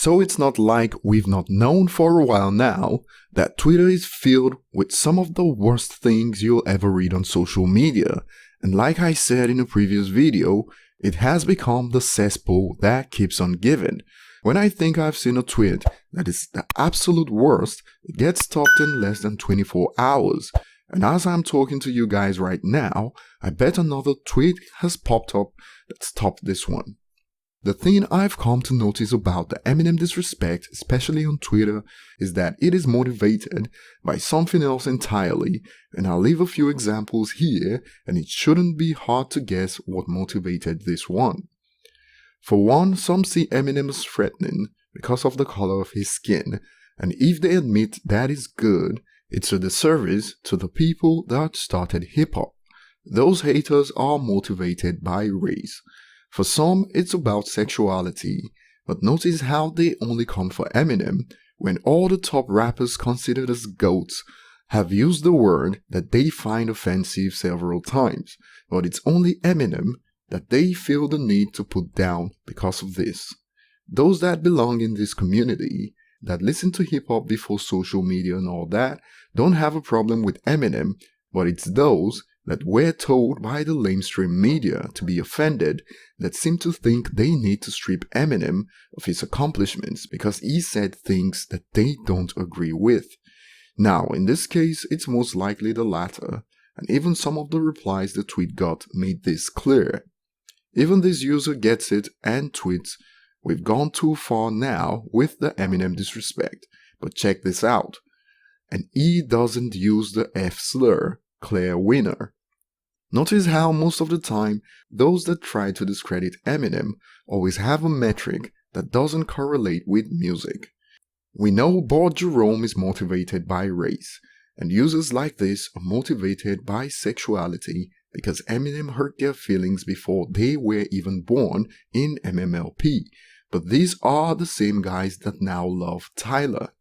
So it's not like we've not known for a while now that Twitter is filled with some of the worst things you'll ever read on social media. And like I said in a previous video, it has become the cesspool that keeps on giving. When I think I've seen a tweet that is the absolute worst, it gets stopped in less than 24 hours. And as I'm talking to you guys right now, I bet another tweet has popped up that stopped this one. The thing I've come to notice about the Eminem disrespect, especially on Twitter, is that it is motivated by something else entirely, and I'll leave a few examples here, and it shouldn't be hard to guess what motivated this one. For one, some see Eminem as threatening because of the color of his skin, and if they admit that is good, it's a disservice to the people that started hip-hop. Those haters are motivated by race. For some, it's about sexuality, but notice how they only come for Eminem when all the top rappers considered as GOATs have used the word that they find offensive several times, but it's only Eminem that they feel the need to put down because of this. Those that belong in this community, that listen to hip-hop before social media and all that, don't have a problem with Eminem, but it's those that were told by the mainstream media to be offended that seem to think they need to strip Eminem of his accomplishments because he said things that they don't agree with. Now, in this case, it's most likely the latter, and even some of the replies the tweet got made this clear. Even this user gets it and tweets, "We've gone too far now with the Eminem disrespect, but check this out." And he doesn't use the F slur, clear winner. Notice how most of the time, those that try to discredit Eminem always have a metric that doesn't correlate with music. We know Bored Jerome is motivated by race, and users like this are motivated by sexuality because Eminem hurt their feelings before they were even born in MMLP, but these are the same guys that now love Tyler.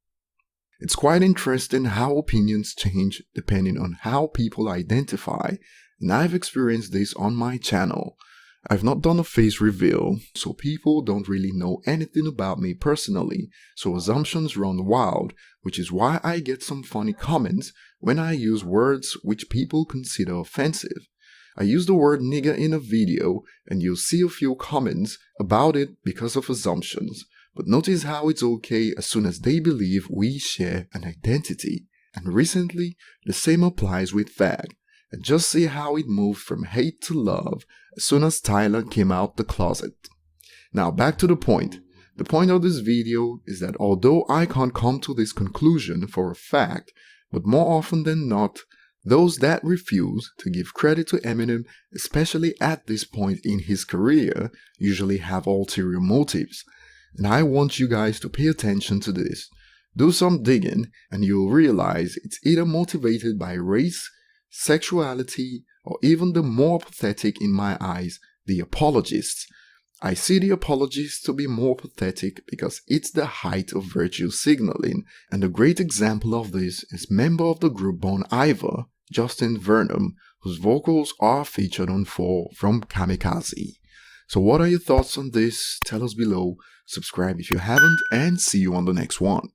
It's quite interesting how opinions change depending on how people identify, and I've experienced this on my channel. I've not done a face reveal, so people don't really know anything about me personally, so assumptions run wild, which is why I get some funny comments when I use words which people consider offensive. I use the word nigger in a video, and you'll see a few comments about it because of assumptions. But notice how it's okay as soon as they believe we share an identity. And recently, the same applies with fag. And just see how it moved from hate to love as soon as Tyler came out the closet. Now back to the point. The point of this video is that although I can't come to this conclusion for a fact, but more often than not, those that refuse to give credit to Eminem, especially at this point in his career, usually have ulterior motives. And I want you guys to pay attention to this. Do some digging and you'll realize it's either motivated by race, sexuality, or even the more pathetic in my eyes, the apologists. I see the apologists to be more pathetic because it's the height of virtue signaling, and a great example of this is member of the group Bon Iver, Justin Vernon, whose vocals are featured on 4 from Kamikaze. So what are your thoughts on this? Tell us below, subscribe if you haven't, and see you on the next one.